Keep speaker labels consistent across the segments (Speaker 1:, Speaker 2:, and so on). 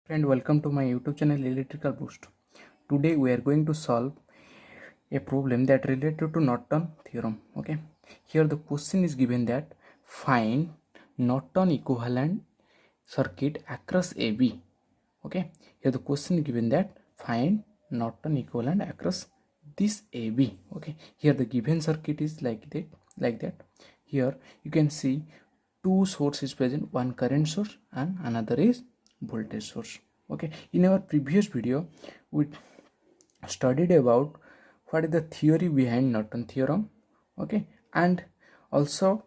Speaker 1: Friend, welcome to my YouTube channel Electrical Boost. Today we are going to solve a problem that related to Norton theorem. Okay, here the question is given that find Norton equivalent circuit across AB. Okay, here the question is given that find Norton equivalent across this AB. Okay, here the given circuit is like that. Here you can see two sources present, one current source and another is voltage source. Okay, in our previous video we studied about what is the theory behind Norton theorem. Okay, and also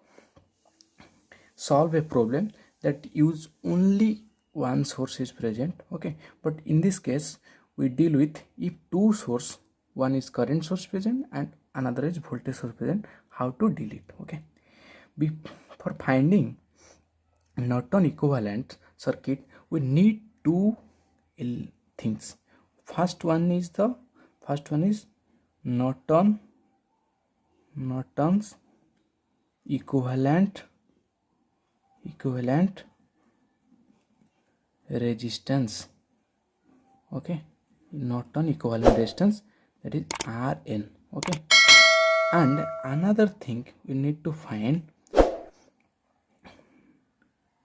Speaker 1: solve a problem that use only one source is present. Okay, but in this case we deal with if two source, one is current source present and another is voltage source present, how to deal it. Okay, for finding Norton equivalent circuit we need two things. First one is Norton's equivalent resistance. Okay, Norton equivalent resistance, that is Rn. Okay, and another thing we need to find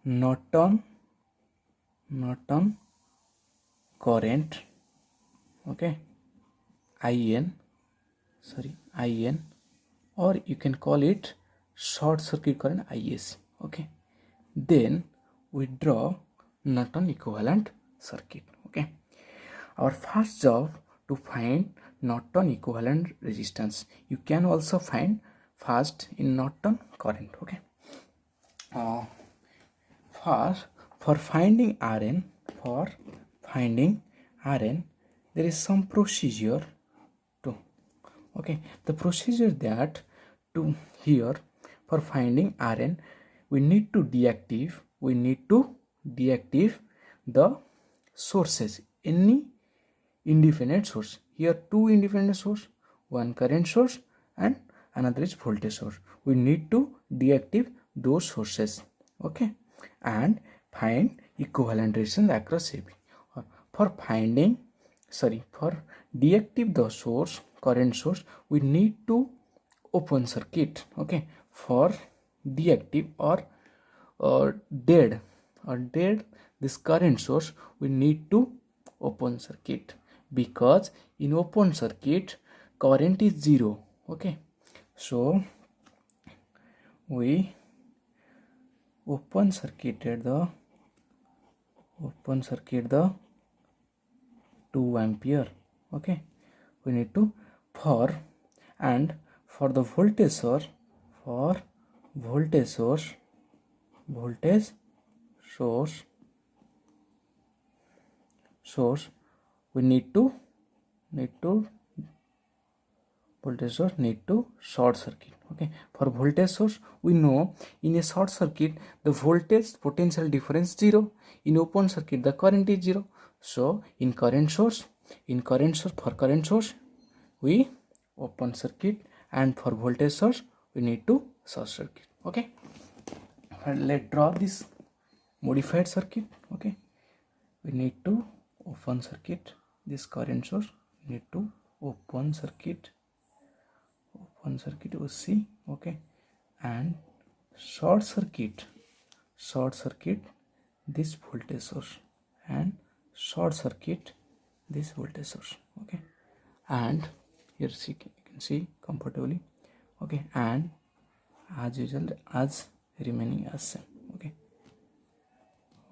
Speaker 1: Norton current. Okay, IN, or you can call it short circuit current, ISC. Okay, then we draw Norton equivalent circuit. Okay, our first job to find Norton equivalent resistance. You can also find first in Norton current. Okay, for finding Rn, there is some procedure to. Okay, the procedure that to here for finding Rn we need to deactive the sources, any independent source. Here two independent source, one current source and another is voltage source. We need to deactive those sources. Okay, and find equivalent resistance across AB. For deactive the source, current source, we need to open circuit. Okay, for deactive or dead this current source, we need to open circuit, because in open circuit current is zero. Okay, so we open circuit the 2 ampere. Okay, we need to for the voltage source, we need to short circuit. Okay, for voltage source we know in a short circuit the voltage potential difference 0, in open circuit the current is 0. So in current source for current source we open circuit, and for voltage source we need to short circuit. Okay, and let's draw this modified circuit. Okay, we need to open circuit this current source, we need to open circuit OC. Okay, and short circuit this voltage source and short circuit this voltage source. Okay, and here you can see comfortably. Okay, and as usual as remaining as same.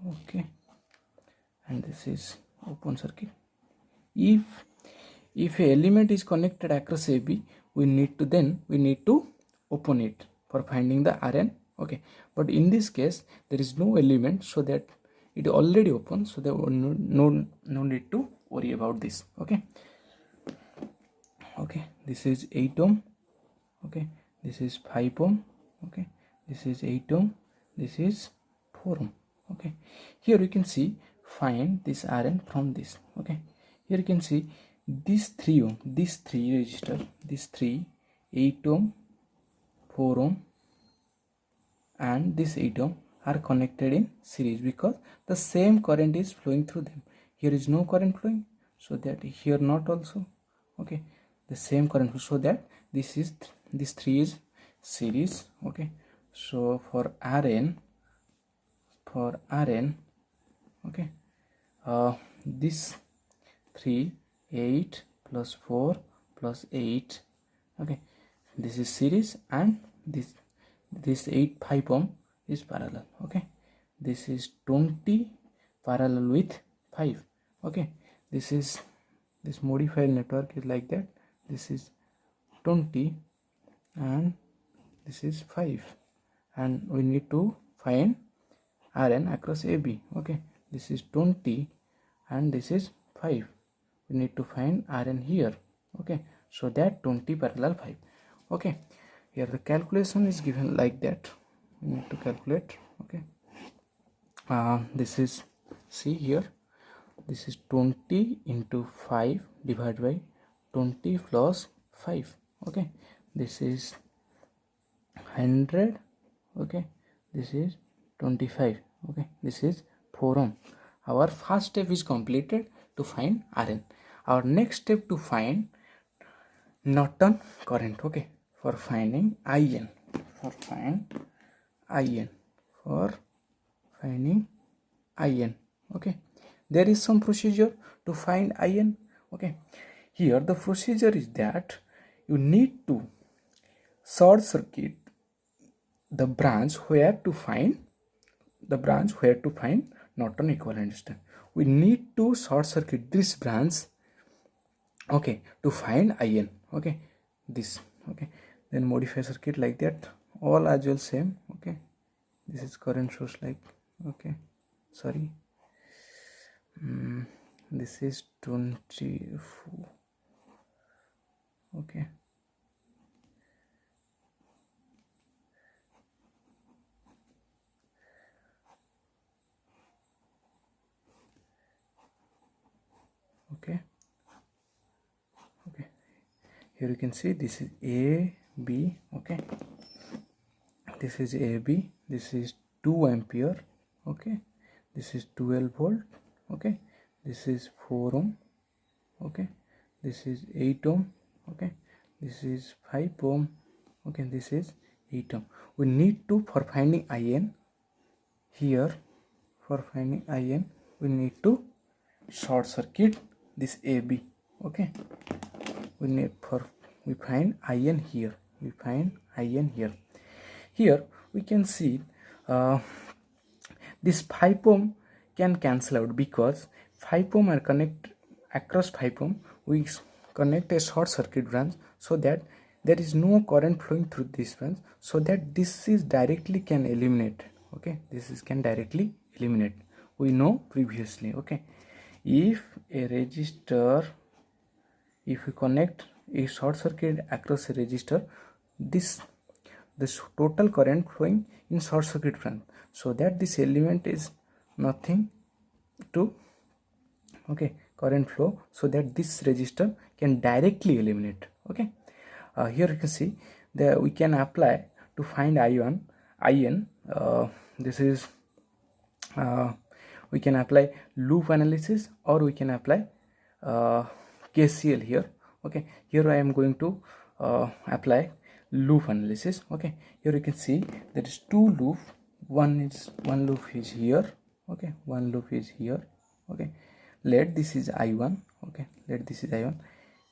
Speaker 1: Okay, and this is open circuit. If a element is connected across AB, we need to open it for finding the Rn. Okay, but in this case there is no element, so that it already open, so there no need to worry about this. Okay, this is 8 ohm. Okay, this is 5 ohm. Okay, this is 8 ohm, this is 4 ohm. Okay, here you can see find this Rn from this. Okay, here you can see this 3 ohm, this 3 resistor, this 3, 8 ohm, 4 ohm and this 8 ohm are connected in series, because the same current is flowing through them. here is no current flowing, so that here not also, okay, the same current flow, so that this 3 is series, okay. So for Rn, okay, this 3 8 plus 4 plus 8, okay, this is series, and this 8 5 ohm is parallel, okay. This is 20 parallel with 5, okay. This modified network is like that. This is 20 and this is 5, and we need to find Rn across AB, okay. This is 20 and this is 5, we need to find Rn here, okay. So that 20 parallel 5, okay. Here the calculation is given like that, we need to calculate, okay. This is, see here, this is 20 into 5 divided by 20 plus 5, okay. This is 100, okay. This is 25, okay. This is 4 ohm. Our first step is completed to find Rn. Our next step to find Norton current, okay. For finding In, okay. There is some procedure to find In, okay. Here the procedure is that you need to short circuit the branch where to find Norton equivalent resistance. We need to short circuit this branch, okay, to find In, okay. This, okay. Then modify circuit like that, all as well same, okay. This is current source, like, okay, sorry, this is 24, okay. Okay, here you can see this is A B, okay. This is AB, this is 2 ampere, okay. This is 12 volt, okay. This is 4 ohm, okay. This is 8 ohm, okay. This is 5 ohm, okay. This is 8 ohm. We need to, for finding In here, we need to short circuit this AB, okay. We find In here, here we can see this 5 ohm can cancel out, because 5 ohm are connect across 5 ohm, we connect a short circuit branch, so that there is no current flowing through this branch, so that this is directly can eliminate, okay. This is can directly eliminate, we know previously, okay. If we connect a short circuit across a resistor, this total current flowing in short circuit branch, so that this element is nothing to, okay, current flow, so that this resistor can directly eliminate, okay. Here you can see that we can apply to find In, this is we can apply loop analysis, or we can apply KCL here, okay. Here I am going to apply loop analysis, okay. Here you can see there is 2 loop, one loop is here, okay, one loop is here, okay. Let this is I1, okay, let this is I1.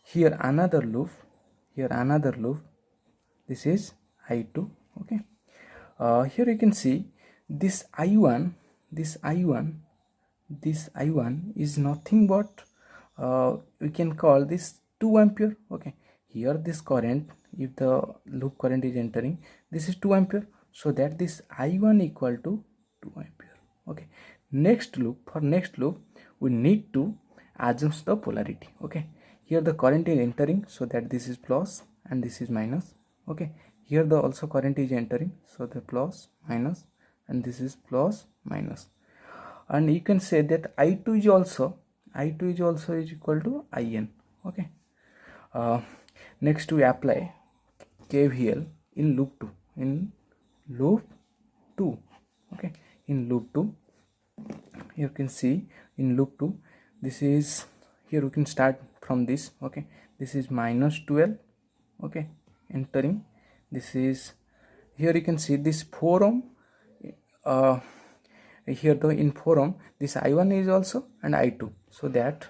Speaker 1: Here another loop, this is I2, okay. Here you can see this I1 is nothing but we can call this 2 ampere, okay. Here this current, if the loop current is entering, this is 2 ampere, so that this I1 equal to 2 ampere, okay. Next loop, we need to adjust the polarity, okay. Here the current is entering, so that this is plus and this is minus, okay. Here the also current is entering, so the plus minus, and this is plus minus, and you can say that I2 is also is equal to In, okay. Next we apply KVL in loop 2, okay. In loop 2, you can see in loop 2 this is, here we can start from this. Okay, this is minus 12. Okay, entering, this is, here you can see this 4 ohm. Here though in 4 ohm this I1 is also and I2, so that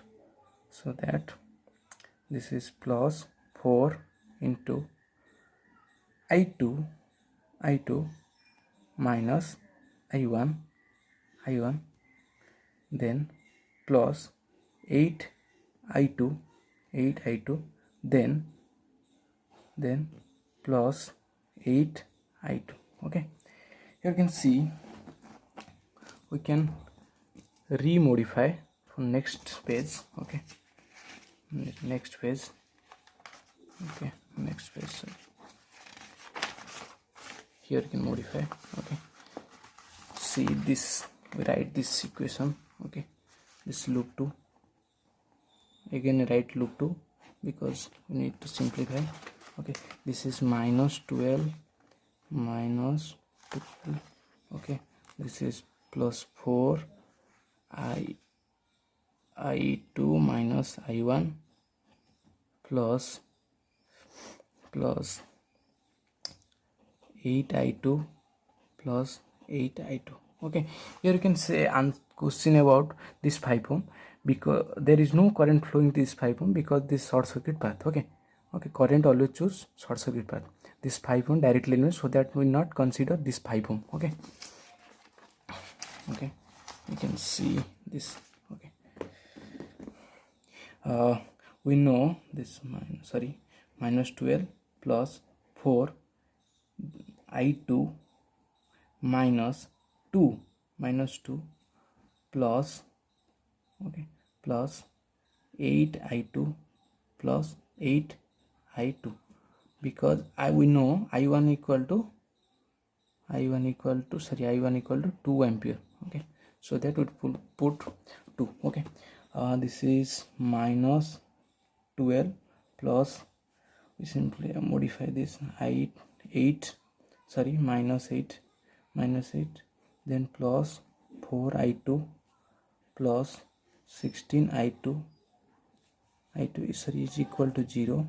Speaker 1: this is plus 4 into I2 minus I1, then plus 8 I2, then plus 8 I2. Okay, here you can see we can remodify for next page. Okay, next page. Okay, next page, sorry. Here you can modify. Okay, see this, we write this equation. Okay, this loop 2, again write loop 2 because we need to simplify. Okay, this is minus 12. Okay, this is plus 4 I2 minus I1 plus 8 I2 plus 8 I2. Okay, here you can say question about this 5 ohm, because there is no current flowing this 5 ohm because this short circuit path. Okay, current always choose short circuit path. This 5 ohm directly means, so that we not consider this 5 ohm. Okay, you can see this. Okay, we know this minus 12 plus 4 I2 minus 2 plus, okay, plus 8 I2 plus 8 I2, because we know I1 equal to 2 ampere. Okay, so that would put 2. Okay, this is minus 12 plus, we simply modify this minus 8, then plus 4 I2 plus 16 I2 is equal to 0.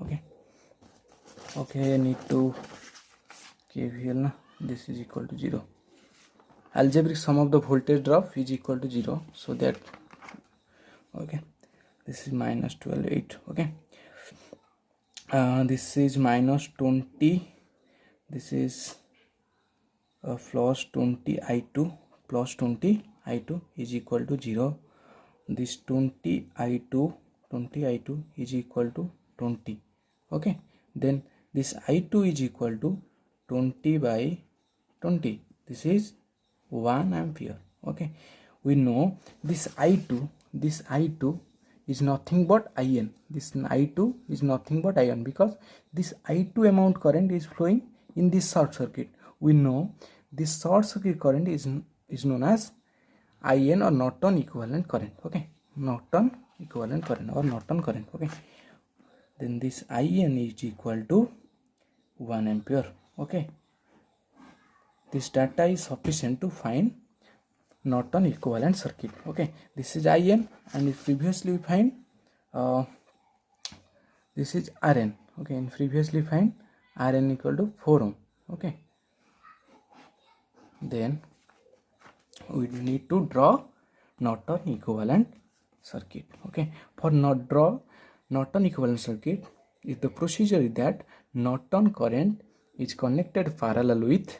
Speaker 1: Okay, I need to KVL. This is equal to 0. Algebraic sum of the voltage drop is equal to 0, so that, okay, this is minus 12 8. Okay, this is minus 20, this is plus 20 I2 is equal to 0. This 20 I2 is equal to 20. Okay, then this I2 is equal to 20 by 20. This is 1 ampere. Okay, we know this I2 is nothing but IN. This I2 is nothing but IN, because this I2 amount current is flowing in this short circuit. We know this short circuit current is known as IN, or Norton equivalent current. Okay, Norton equivalent current or Norton current. Okay, then this IN is equal to 1 ampere. Okay, this data is sufficient to find Norton equivalent circuit. Okay, this is IN, and if previously we find this is RN. Okay, and previously find RN equal to 4 ohm. Okay, then we need to draw Norton equivalent circuit. Okay, for not draw Norton equivalent circuit, if the procedure is that Norton current is connected parallel with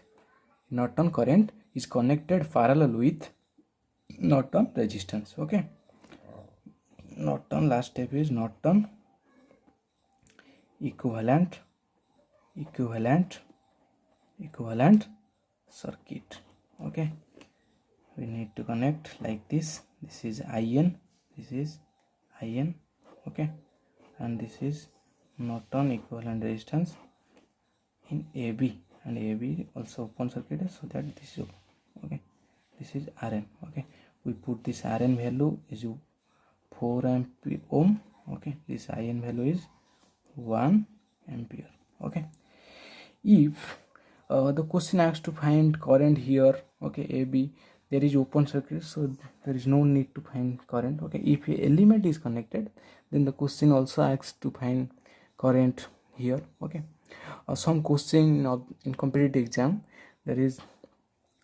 Speaker 1: Norton resistance. Okay, Norton, last step is Norton equivalent circuit. Okay, we need to connect like this. This is IN, okay, and this is Norton equivalent resistance in AB, and AB also open circuit, so that this is open. Okay, this is RN. Okay, we put this RN value is 4 ampere ohm. Okay, this IN value is 1 ampere. Okay, if the question asks to find current here, okay, AB, there is open circuit, so there is no need to find current. Okay, if a element is connected, then the question also asks to find current here. Okay, some question in competitive exam there is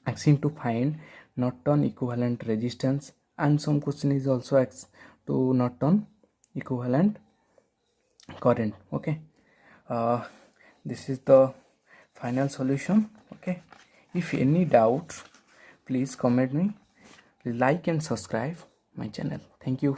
Speaker 1: asking to find Norton equivalent resistance, and some question is also asked to Norton equivalent current. Okay, uh, this is the final solution. Okay, if any doubt, please comment me, like and subscribe my channel. Thank you.